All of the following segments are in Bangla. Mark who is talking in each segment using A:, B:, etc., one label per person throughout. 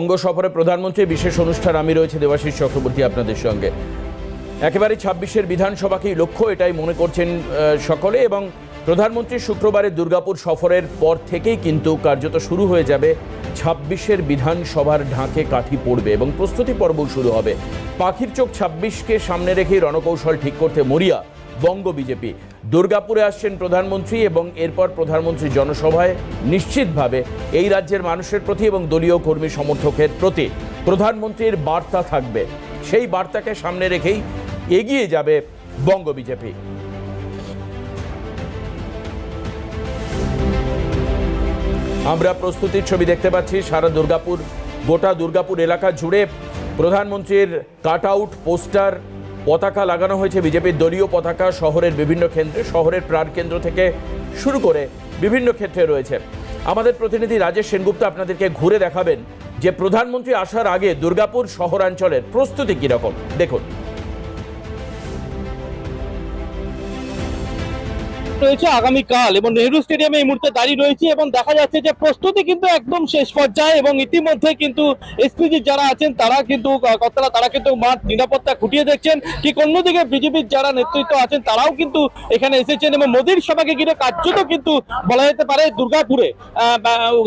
A: বঙ্গ সফরে প্রধানমন্ত্রী বিশেষ অনুষ্ঠান আমি রয়েছে দেবাশিস চক্রবর্তী আপনাদের সঙ্গে। একেবারে ২৬-এর বিধানসভাকেই লক্ষ্য, এটাই মনে করছেন সকলে। এবং প্রধানমন্ত্রী শুক্রবারের দুর্গাপুর সফরের পর থেকেই কিন্তু কার্যত শুরু হয়ে যাবে ২৬-এর বিধানসভার ঢাকে কাঠি পড়বে এবং প্রস্তুতি পর্ব শুরু হবে। পাখির চোখ ২৬কে সামনে রেখেই রণকৌশল ঠিক করতে মরিয়া বঙ্গ বিজেপি। দুর্গাপুরে আসছেন প্রধানমন্ত্রী এবং এরপর প্রধানমন্ত্রী জনসভায় নিশ্চিতভাবে এই রাজ্যের মানুষের প্রতি এবং দলীয় কর্মী সমর্থকের প্রতি প্রধানমন্ত্রীর বার্তা থাকবে। সেই বার্তাকে সামনে রেখেই এগিয়ে যাবে বঙ্গ বিজেপি। আমরা প্রস্তুতির ছবি দেখতে পাচ্ছি সারা দুর্গাপুর, গোটা দুর্গাপুর এলাকা জুড়ে প্রধানমন্ত্রীর কাট আউট, পোস্টার, পতাকা লাগানো হয়েছে, বিজেপির দলীয় পতাকা শহরের বিভিন্ন কেন্দ্রে, শহরের প্রাণকেন্দ্র থেকে শুরু করে বিভিন্ন ক্ষেত্রে রয়েছে। আমাদের প্রতিনিধি রাজেশ সেনগুপ্ত আপনাদেরকে ঘুরে দেখাবেন যে প্রধানমন্ত্রী আসার আগে দুর্গাপুর শহরাঞ্চলের প্রস্তুতি কিরকম। দেখুন,
B: রয়েছে আগামীকাল এবং নেহরু স্টেডিয়ামে এই মুহূর্তে দাঁড়িয়ে রয়েছে এবং দেখা যাচ্ছে যে প্রস্তুতি কিন্তু একদম শেষ পর্যায়ে এবং ইতিমধ্যে কিন্তু এসপিজি যারা আছেন তারা কিন্তু তারা কিন্তু মাঠ নিরাপত্তা খুঁটিয়ে দেখছেন। ঠিক অন্যদিকে বিজেপির যারা নেতৃত্ব আছেন তারাও কিন্তু এখানে এসেছেন এবং মোদীর সভাকে ঘিরে কার্যত কিন্তু বলা যেতে পারে দুর্গাপুরে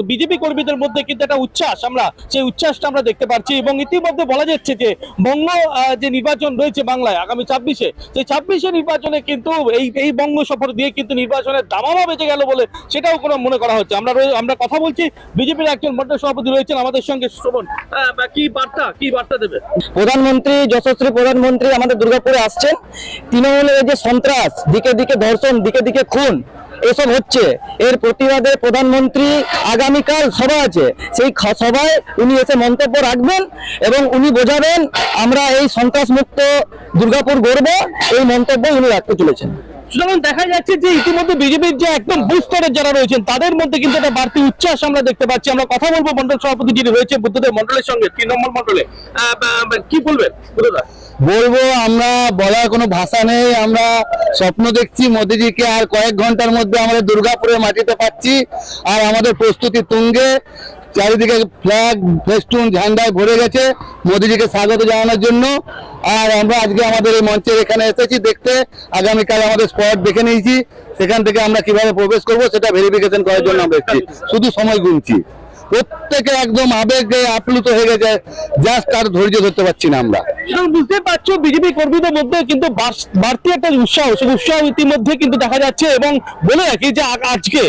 B: বিজেপি কর্মীদের মধ্যে কিন্তু একটা উচ্ছ্বাস, আমরা সেই উচ্ছ্বাসটা আমরা দেখতে পাচ্ছি। এবং ইতিমধ্যে বলা যাচ্ছে যে বঙ্গ যে নির্বাচন রয়েছে বাংলায় আগামী ২৬-এ, সেই ২৬-এ নির্বাচনে কিন্তু এই বঙ্গ সফর দিয়ে কিন্তু নির্বাচনের দামামা বেঁচে গেল বলে সেটাও কোনো মনে করা হচ্ছে। আমরা কথা বলছি, বিজেপির একজন মন্ডল সভাপতি রয়েছেন আমাদের সঙ্গে। শ্রবণ, কি বার্তা দেবে?
C: প্রধানমন্ত্রী, যশস্বী প্রধানমন্ত্রী আমাদের দুর্গাপুরে আসছেন। তৃণমূলের এই যে সন্ত্রাস, দিকে দিকে ধর্ষণ, দিকে দিকে খুন এসব হচ্ছে, এর প্রতিবাদে প্রধানমন্ত্রী আগামীকাল সভা আছে, সেই সভায় উনি এসে মন্তব্য রাখবেন এবং উনি বোঝাবেন আমরা এই সন্ত্রাস মুক্ত দুর্গাপুর গড়ব, এই মন্তব্য উনি রাখতে চলেছেন।
B: সুতরাং দেখা যাচ্ছে যে ইতিমধ্যে বিজেপির যে একদম বুস্তরের যারা রয়েছেন তাদের মধ্যে কিন্তু একটা বাড়তি উচ্ছ্বাস আমরা দেখতে পাচ্ছি। আমরা কথা বলবো মন্ডল সভাপতি যিনি রয়েছে বুদ্ধদেব মন্ডলের সঙ্গে, ৩ নম্বর মন্ডলে। কি বলবেন বুদ্ধদা?
C: বলবো, আমরা বলার কোনো ভাষা নেই। আমরা স্বপ্ন দেখছি মোদিজিকে আর কয়েক ঘন্টার মধ্যে আমাদের দুর্গাপুরে মাটিতে পাচ্ছি। আর আমাদের প্রস্তুতি তুঙ্গে, চারিদিকে ফ্ল্যাগ, ফেস্টুন, ঝান্ডায় ভরে গেছে মোদিজিকে স্বাগত জানানোর জন্য। আর আমরা আজকে আমাদের এই মঞ্চের এখানে এসেছি দেখতে, আগামীকাল আমাদের স্পট দেখে নিয়েছি, সেখান থেকে আমরা কিভাবে প্রবেশ করব সেটা ভেরিফিকেশন করার জন্য আমরা এসেছি, শুধু সময় গুনছি। প্রত্যেকে একদম আবেগে আপ্লুত হয়ে গেছে, জাস্ট আর ধৈর্য ধরতে পারছি না আমরা।
B: বুঝতে পারছো বিজেপি কর্মীদের মধ্যে কিন্তু বাড়তি একটা উৎসাহ, সেই উৎসাহ ইতিমধ্যে কিন্তু দেখা যাচ্ছে। এবং বলে রাখি যে আজকে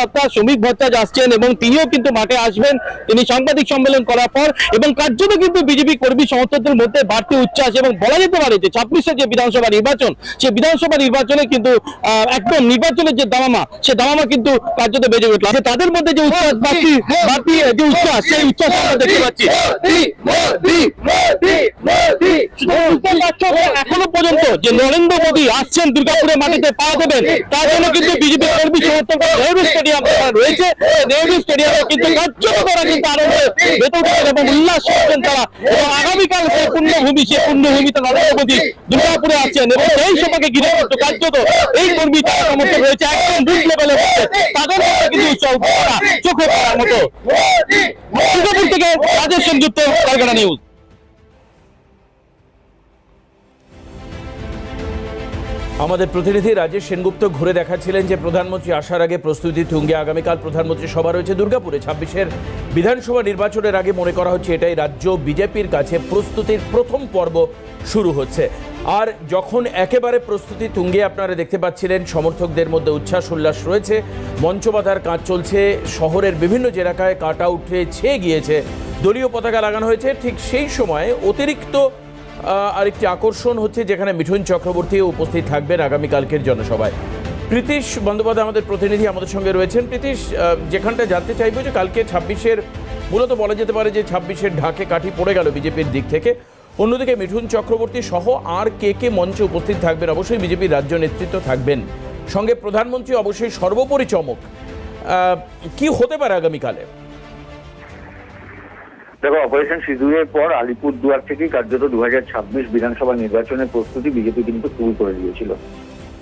B: অর্থাৎ শ্রমিক ভট্টাচার্য আসছেন এবং তিনিও কিন্তু মাঠে আসবেন, তিনি সাংবাদিক সম্মেলন করার পর। এবং কার্যত কিন্তু বিজেপি কর্মী সমর্থকদের মধ্যে বাড়তি উচ্ছ্বাস এবং বলা যেতে পারে যে ২৬-এর যে বিধানসভা নির্বাচন, সেই বিধানসভা নির্বাচনে কিন্তু একদম নির্বাচনের যে দামামা, সে দামামা কিন্তু কার্যত বেজে উঠল। তাদের মধ্যে যে উচ্ছ্বাস, বাড়তি যে উচ্ছ্বাস, সেই উচ্ছ্বাস আমরা দেখতে পাচ্ছি। এখনো পর্যন্ত যে নরেন্দ্র মোদী আসছেন দুর্গাপুরের মাটিতে পা দেবেন, তার জন্য কিন্তু বিজেপি কর্মী সমর্থক নেহরু স্টেডিয়াম রয়েছে, নেহরু স্টেডিয়ামে কিন্তু কার্যত তারা কিন্তু আনন্দে ভেতর এবং উল্লাস করছেন তারা। এবং আগামীকাল সেই পুণ্যভূমিতে নরেন্দ্র মোদী দুর্গাপুরে আসছেন এবং সেই সভাকে ঘিরে কিন্তু কার্যত এই কর্মী তারা সমর্থক রয়েছে একদম বুথ লেভেলে, তাদের মধ্যে কিন্তু উৎসাহ চোখে পড়ার মতো। দুর্গাপুর থেকে রাজেশ সেনগুপ্ত, কলকাতা নিউজ।
A: আমাদের প্রতিনিধি রাজেশ সেনগুপ্ত ঘুরে দেখাচ্ছিলেন যে প্রধানমন্ত্রী আসার আগে প্রস্তুতি তুঙ্গে। আগামীকাল প্রধানমন্ত্রী সভা রয়েছে দুর্গাপুরে। ২৬-এর বিধানসভা নির্বাচনের আগে মনে করা হচ্ছে এটাই রাজ্য বিজেপির কাছে প্রস্তুতির প্রথম পর্ব শুরু হচ্ছে। আর যখন একেবারে প্রস্তুতি তুঙ্গে আপনারা দেখতে পাচ্ছিলেন, সমর্থকদের মধ্যে উচ্ছ্বাস উল্লাস রয়েছে, মঞ্চ বাঁধার কাজ চলছে, শহরের বিভিন্ন এলাকায় কাট আউটে ছেয়ে গিয়েছে, দলীয় পতাকা লাগানো হয়েছে। ঠিক সেই সময় অতিরিক্ত আরেকটি আকর্ষণ হচ্ছে যেখানে মিঠুন চক্রবর্তীও উপস্থিত থাকবেন আগামীকালকের জনসভায়। প্রীতিশ বন্দ্যোপাধ্যায় আমাদের প্রতিনিধি আমাদের সঙ্গে রয়েছেন। প্রীতিশ, যেখানটা জানতে চাইবো যে কালকে ২৬-এর মূলত বলা যেতে পারে যে ২৬-এর ঢাকে কাঠি পড়ে গেল বিজেপির দিক থেকে, অন্যদিকে মিঠুন চক্রবর্তী সহ আর কে মঞ্চে উপস্থিত থাকবেন? অবশ্যই বিজেপির রাজ্য নেতৃত্ব থাকবেন, সঙ্গে প্রধানমন্ত্রী অবশ্যই সর্বোপরি চমক। কি হতে পারে আগামীকালে?
D: দেখো, অপারেশন সিঁদুরের পর আলিপুরদুয়ার থেকেই কার্যত ২০২৬ বিধানসভা নির্বাচনের প্রস্তুতি বিজেপি কিন্তু শুরু করে দিয়েছিল।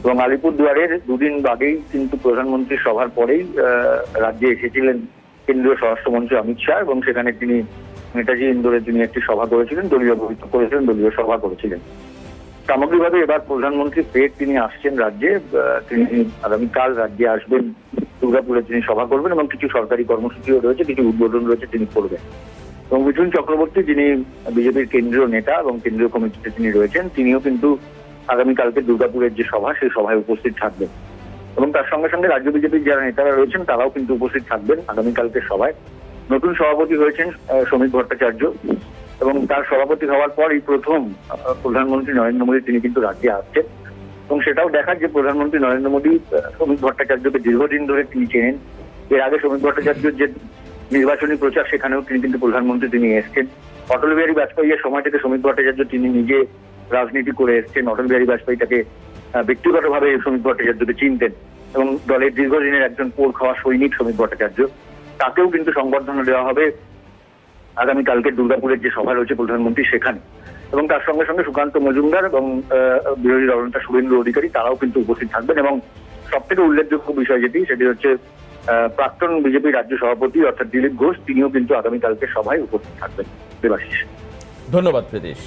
D: এবং আলিপুরদুয়ারের দুদিন আগেই কিন্তু প্রধানমন্ত্রীর সভার পরেই রাজ্যে এসেছিলেন কেন্দ্রীয় স্বরাষ্ট্রমন্ত্রী অমিত শাহ এবং সেখানে তিনি নেতাজি ইন্দোরে তিনি একটি সভা করেছিলেন, দলীয় বৈঠক করেছিলেন, দলীয় সভা করেছিলেন। সামগ্রিকভাবে এবার প্রধানমন্ত্রী ফের তিনি আসছেন রাজ্যে। তিনি আগামীকাল রাজ্যে আসবেন, দুর্গাপুরে তিনি সভা করবেন এবং কিছু সরকারি কর্মসূচিও রয়েছে, কিছু উদ্বোধন রয়েছে তিনি করবেন। এবং মিঠুন চক্রবর্তী, যিনি বিজেপির কেন্দ্রীয় নেতা এবং কেন্দ্রীয় কমিটিতে তিনি রয়েছেন, তিনিও কিন্তু আগামীকালকে দুর্গাপুরের যে সভা, সেই সভায় উপস্থিত থাকবেন। এবং তার সঙ্গে সঙ্গে রাজ্য বিজেপির যারা নেতারা রয়েছেন তারাও কিন্তু উপস্থিত থাকবেন আগামীকালকে সভায়। নতুন সভাপতি হয়েছেন শ্রমিক ভট্টাচার্য, এবং তার সভাপতি হওয়ার পর এই প্রথম প্রধানমন্ত্রী নরেন্দ্র মোদী তিনি কিন্তু রাজ্যে আসছেন। এবং সেটাও দেখার যে প্রধানমন্ত্রী নরেন্দ্র মোদী শ্রমিক ভট্টাচার্যকে দীর্ঘদিন ধরে তিনি চেনেন। এর আগে শ্রমিক ভট্টাচার্যের যে নির্বাচনী প্রচার, সেখানেও তিনি কিন্তু প্রধানমন্ত্রী তিনি এসছেন। অটল বিহারী বাজপেয়ীর সময় থেকে শ্রমিক ভট্টাচার্য তিনি নিজে রাজনীতি করে এসছেন। অটল বিহারী বাজপেয়ী তাকে ব্যক্তিগতভাবে শ্রমিক ভট্টাচার্যকে চিনতেন এবং দলের দীর্ঘদিনের একজন পোড় খাওয়া সৈনিক শ্রমিক ভট্টাচার্য, তাকেও কিন্তু সংবর্ধনা দেওয়া হবে আগামীকালকে দুর্গাপুরের যে সভা রয়েছে প্রধানমন্ত্রী সেখানে। এবং তার সঙ্গে সঙ্গে সুকান্ত মজুমদার এবং বিরোধী দলনেতা শুভেন্দু অধিকারী তারাও কিন্তু উপস্থিত থাকবেন। এবং সব থেকে উল্লেখযোগ্য বিষয় সেটি হচ্ছে প্রাক্তন বিজেপি রাজ্য সভাপতি অর্থাৎ দিলীপ ঘোষ, তিনিও কিন্তু আগামীকালকে সভায় উপস্থিত থাকবেন। দেবাশিস।
A: ধন্যবাদ প্রীতিশ।